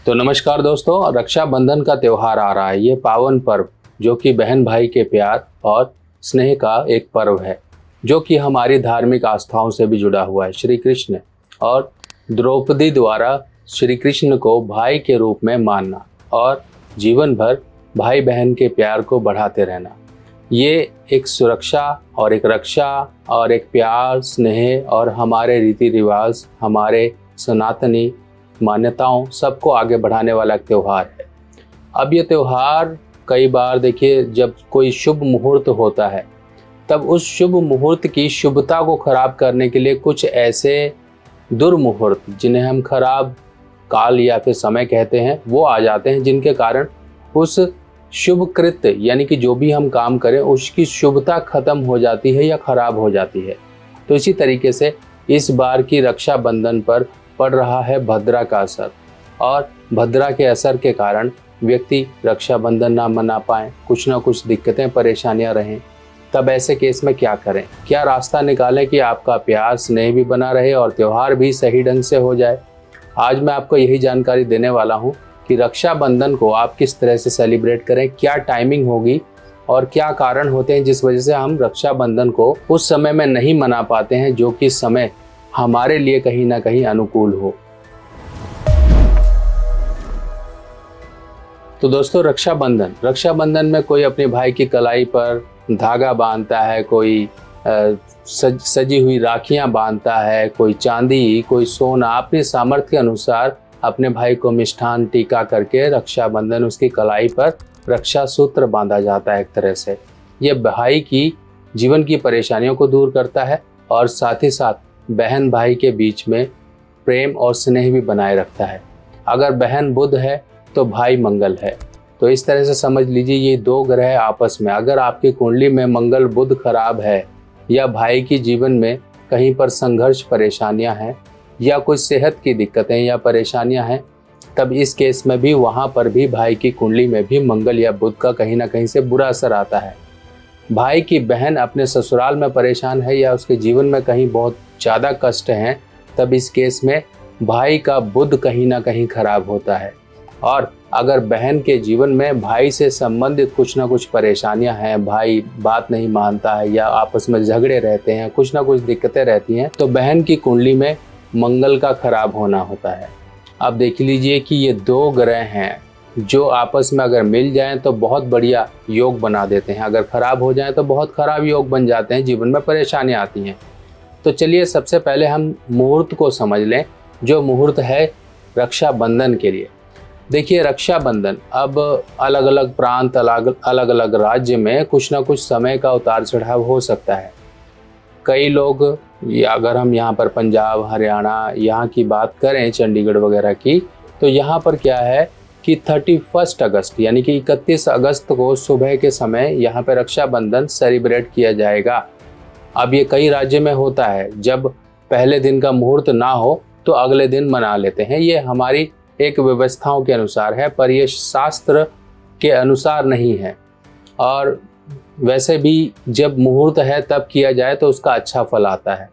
तो नमस्कार दोस्तों, रक्षाबंधन का त्यौहार आ रहा है। ये पावन पर्व जो कि बहन भाई के प्यार और स्नेह का एक पर्व है, जो कि हमारी धार्मिक आस्थाओं से भी जुड़ा हुआ है। श्री कृष्ण और द्रौपदी द्वारा श्री कृष्ण को भाई के रूप में मानना और जीवन भर भाई बहन के प्यार को बढ़ाते रहना, ये एक सुरक्षा और एक रक्षा और एक प्यार, स्नेह और हमारे रीति रिवाज, हमारे सनातनी मान्यताओं सबको आगे बढ़ाने वाला एक त्यौहार है। अब ये त्यौहार कई बार देखिए, जब कोई शुभ मुहूर्त होता है तब उस शुभ मुहूर्त की शुभता को खराब करने के लिए कुछ ऐसे दुर्मुहूर्त, जिन्हें हम खराब काल या फिर समय कहते हैं, वो आ जाते हैं, जिनके कारण उस शुभ कृत्य यानी कि जो भी हम काम करें उसकी शुभता खत्म हो जाती है या खराब हो जाती है। तो इसी तरीके से इस बार की रक्षाबंधन पर पड़ रहा है भद्रा का असर, और भद्रा के असर के कारण व्यक्ति रक्षाबंधन ना मना पाए, कुछ ना कुछ दिक्कतें परेशानियां रहें। तब ऐसे केस में क्या करें, क्या रास्ता निकालें कि आपका प्यार स्नेह भी बना रहे और त्यौहार भी सही ढंग से हो जाए। आज मैं आपको यही जानकारी देने वाला हूं कि रक्षाबंधन को आप किस तरह से सेलिब्रेट करें, क्या टाइमिंग होगी और क्या कारण होते हैं जिस वजह से हम रक्षाबंधन को उस समय में नहीं मना पाते हैं जो कि समय हमारे लिए कहीं ना कहीं अनुकूल हो। तो दोस्तों, रक्षाबंधन में कोई अपने भाई की कलाई पर धागा बांधता है, कोई सजी हुई राखियां बांधता है, कोई चांदी, कोई सोना, अपने सामर्थ्य के अनुसार अपने भाई को मिष्ठान टीका करके रक्षाबंधन उसकी कलाई पर रक्षा सूत्र बांधा जाता है। एक तरह से ये भाई की जीवन की परेशानियों को दूर करता है और साथ ही साथ बहन भाई के बीच में प्रेम और स्नेह भी बनाए रखता है। अगर बहन बुध है तो भाई मंगल है। तो इस तरह से समझ लीजिए, ये दो ग्रह आपस में, अगर आपकी कुंडली में मंगल बुध खराब है या भाई की जीवन में कहीं पर संघर्ष परेशानियां हैं या कोई सेहत की दिक्कतें या परेशानियां हैं, तब इस केस में भी वहाँ पर भी भाई की कुंडली में भी मंगल या बुध का कहीं ना कहीं से बुरा असर आता है। भाई की बहन अपने ससुराल में परेशान है या उसके जीवन में कहीं बहुत ज़्यादा कष्ट हैं, तब इस केस में भाई का बुध कहीं ना कहीं खराब होता है। और अगर बहन के जीवन में भाई से संबंधित कुछ ना कुछ परेशानियां हैं, भाई बात नहीं मानता है या आपस में झगड़े रहते हैं, कुछ ना कुछ दिक्कतें रहती हैं, तो बहन की कुंडली में मंगल का खराब होना होता है। अब देख लीजिए कि ये दो ग्रह हैं जो आपस में अगर मिल जाएं तो बहुत बढ़िया योग बना देते हैं, अगर खराब हो जाएं तो बहुत खराब योग बन जाते हैं, जीवन में परेशानियां आती हैं। तो चलिए सबसे पहले हम मुहूर्त को समझ लें, जो मुहूर्त है रक्षाबंधन के लिए। देखिए, रक्षाबंधन अब अलग अलग प्रांत, अलग अलग राज्य में कुछ ना कुछ समय का उतार चढ़ाव हो सकता है। कई लोग, अगर हम यहाँ पर पंजाब, हरियाणा, यहाँ की बात करें, चंडीगढ़ वगैरह की, तो यहाँ पर क्या है कि 31 अगस्त यानी कि 31 अगस्त को सुबह के समय यहाँ पर रक्षाबंधन सेलिब्रेट किया जाएगा। अब ये कई राज्य में होता है, जब पहले दिन का मुहूर्त ना हो तो अगले दिन मना लेते हैं। ये हमारी एक व्यवस्थाओं के अनुसार है, पर ये शास्त्र के अनुसार नहीं है। और वैसे भी जब मुहूर्त है तब किया जाए तो उसका अच्छा फल आता है।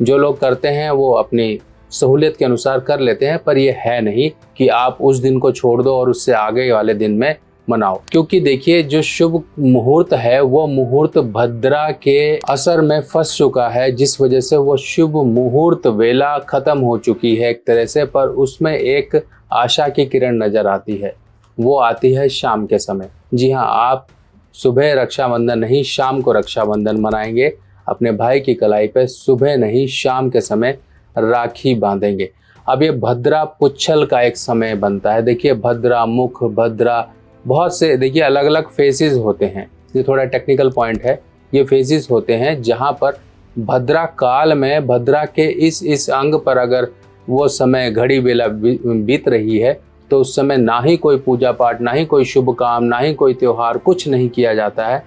जो लोग करते हैं वो अपनी सहूलियत के अनुसार कर लेते हैं, पर यह है नहीं कि आप उस दिन को छोड़ दो और उससे आगे वाले दिन में मनाओ। क्योंकि देखिए, जो शुभ मुहूर्त है वो मुहूर्त भद्रा के असर में फंस चुका है, जिस वजह से वो शुभ मुहूर्त वेला खत्म हो चुकी है एक तरह से। पर उसमें एक आशा की किरण नजर आती है, वो आती है शाम के समय। जी हाँ, आप सुबह रक्षाबंधन नहीं, शाम को रक्षाबंधन मनाएंगे, अपने भाई की कलाई पे सुबह नहीं शाम के समय राखी बांधेंगे। अब ये भद्रा पुच्छल का एक समय बनता है। देखिए, भद्रा मुख, भद्रा, बहुत से देखिए अलग अलग फेजेस होते हैं। ये थोड़ा टेक्निकल पॉइंट है। ये फेजेस होते हैं जहाँ पर भद्रा काल में भद्रा के इस अंग पर अगर वो समय घड़ी बेला बीत रही है तो उस समय ना ही कोई पूजा पाठ, ना ही कोई शुभ काम, ना ही कोई त्योहार, कुछ नहीं किया जाता है।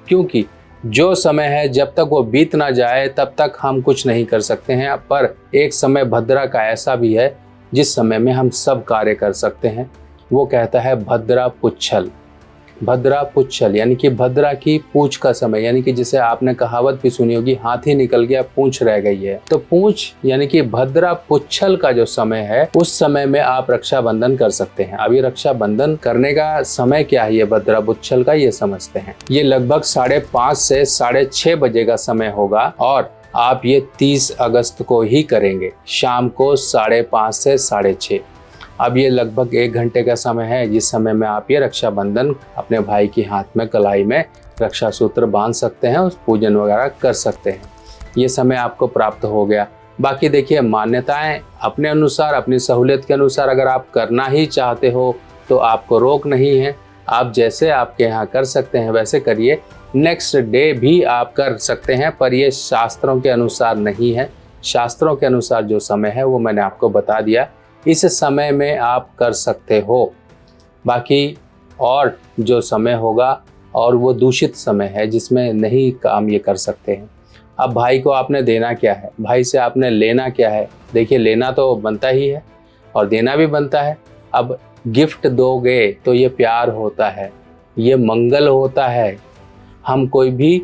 क्योंकि जो समय है जब तक वो बीत ना जाए तब तक हम कुछ नहीं कर सकते हैं। पर एक समय भद्रा का ऐसा भी है जिस समय में हम सब कार्य कर सकते हैं। वो कहता है भद्रा पुच्छल। भद्रा पुच्छल यानी कि भद्रा की पूंछ का समय, यानी कि जिसे आपने कहावत भी सुनी होगी, हाथी निकल गया पूंछ रह गई है। तो पूंछ यानी कि भद्रा पुच्छल का जो समय है उस समय में आप रक्षाबंधन कर सकते हैं। अब ये रक्षाबंधन करने का समय क्या है, ये भद्रा पुच्छल का, ये समझते हैं। ये लगभग 5:30 से 6:30 बजे का समय होगा और आप ये 30 अगस्त को ही करेंगे, शाम को 5:30 से 6:30। अब ये लगभग 1 घंटे का समय है जिस समय में आप ये रक्षाबंधन अपने भाई के हाथ में कलाई में रक्षा सूत्र बांध सकते हैं, उस पूजन वगैरह कर सकते हैं। ये समय आपको प्राप्त हो गया। बाकी देखिए, मान्यताएं अपने अनुसार, अपनी सहूलियत के अनुसार अगर आप करना ही चाहते हो तो आपको रोक नहीं है। आप जैसे आपके यहाँ कर सकते हैं वैसे करिए। नेक्स्ट डे भी आप कर सकते हैं, पर ये शास्त्रों के अनुसार नहीं है। शास्त्रों के अनुसार जो समय है वो मैंने आपको बता दिया, इस समय में आप कर सकते हो। बाकी और जो समय होगा और वो दूषित समय है जिसमें नहीं काम ये कर सकते हैं। अब भाई को आपने देना क्या है, भाई से आपने लेना क्या है? देखिए, लेना तो बनता ही है और देना भी बनता है। अब गिफ्ट दोगे तो ये प्यार होता है, ये मंगल होता है। हम कोई भी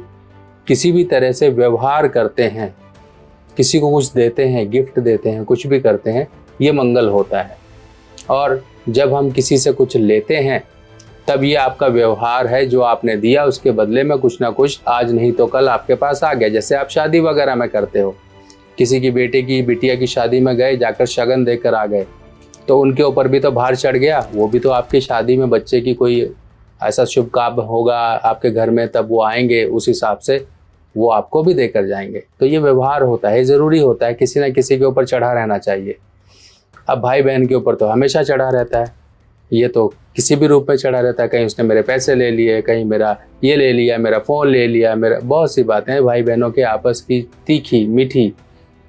किसी भी तरह से व्यवहार करते हैं, किसी को कुछ देते हैं, गिफ्ट देते हैं, कुछ भी करते हैं, ये मंगल होता है। और जब हम किसी से कुछ लेते हैं तब ये आपका व्यवहार है, जो आपने दिया उसके बदले में कुछ ना कुछ आज नहीं तो कल आपके पास आ गया। जैसे आप शादी वगैरह में करते हो, किसी की बेटे की बिटिया की शादी में गए, जाकर शगन देकर आ गए, तो उनके ऊपर भी तो भार चढ़ गया। वो भी तो आपकी शादी में बच्चे की कोई ऐसा शुभ काम होगा आपके घर में, तब वो आएंगे, उस हिसाब से वो आपको भी देकर जाएंगे। तो ये व्यवहार होता है, ज़रूरी होता है, किसी न किसी के ऊपर चढ़ा रहना चाहिए। अब भाई बहन के ऊपर तो हमेशा चढ़ा रहता है, ये तो किसी भी रूप में चढ़ा रहता है। कहीं उसने मेरे पैसे ले लिए, कहीं मेरा ये ले लिया, मेरा फ़ोन ले लिया, मेरा बहुत सी बातें हैं। भाई बहनों के आपस की तीखी मीठी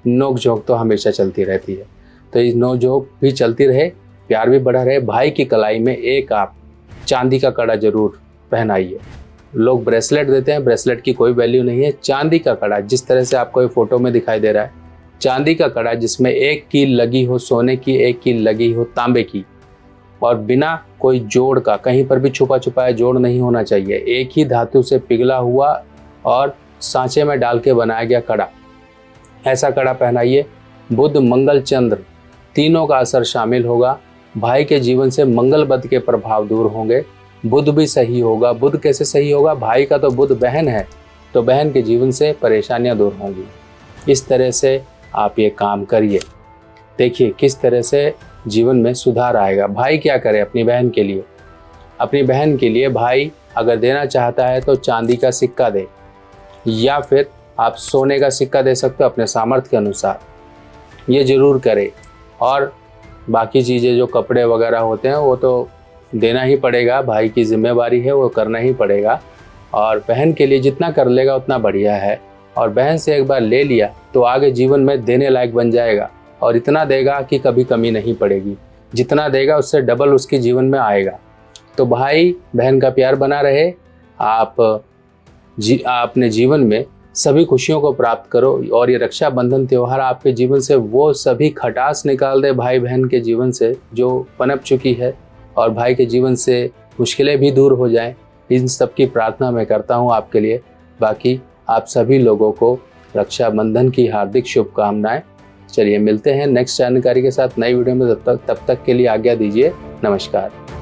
नोक झोंक तो हमेशा चलती रहती है। तो इस नोक झोंक भी चलती रहे, प्यार भी बढ़ा रहे। भाई की कलाई में एक आप चांदी का कड़ा जरूर पहनाइए। लोग ब्रेसलेट देते हैं, ब्रेसलेट की कोई वैल्यू नहीं है। चांदी का कड़ा, जिस तरह से आपको ये फोटो में दिखाई दे रहा है, चांदी का कड़ा जिसमें एक कील लगी हो सोने की, एक कील लगी हो तांबे की, और बिना कोई जोड़ का, कहीं पर भी छुपा छुपाया जोड़ नहीं होना चाहिए। एक ही धातु से पिघला हुआ और सांचे में डाल के बनाया गया कड़ा, ऐसा कड़ा पहनाइए। बुध मंगल चंद्र तीनों का असर शामिल होगा। भाई के जीवन से मंगल बद के प्रभाव दूर होंगे। बुध भी सही होगा। बुध कैसे सही होगा? भाई का तो बुध बहन है, तो बहन के जीवन से परेशानियां दूर होंगी। इस तरह से आप ये काम करिए, देखिए किस तरह से जीवन में सुधार आएगा। भाई क्या करे अपनी बहन के लिए? अपनी बहन के लिए भाई अगर देना चाहता है तो चांदी का सिक्का दे, या फिर आप सोने का सिक्का दे सकते हो अपने सामर्थ्य के अनुसार, ये ज़रूर करे। और बाकी चीज़ें जो कपड़े वगैरह होते हैं वो तो देना ही पड़ेगा, भाई की जिम्मेवारी है, वो करना ही पड़ेगा। और बहन के लिए जितना कर लेगा उतना बढ़िया है। और बहन से एक बार ले लिया तो आगे जीवन में देने लायक बन जाएगा, और इतना देगा कि कभी कमी नहीं पड़ेगी। जितना देगा उससे डबल उसके जीवन में आएगा। तो भाई बहन का प्यार बना रहे। आप अपने जीवन में सभी खुशियों को प्राप्त करो, और ये रक्षाबंधन त्यौहार आपके जीवन से वो सभी खटास निकाल दे भाई बहन के जीवन से जो पनप चुकी है, और भाई के जीवन से मुश्किलें भी दूर हो जाएं। इन सब की प्रार्थना मैं करता हूँ आपके लिए। बाकी आप सभी लोगों को रक्षाबंधन की हार्दिक शुभकामनाएं। चलिए मिलते हैं नेक्स्ट जानकारी के साथ नई वीडियो में। तब तक के लिए आज्ञा दीजिए। नमस्कार।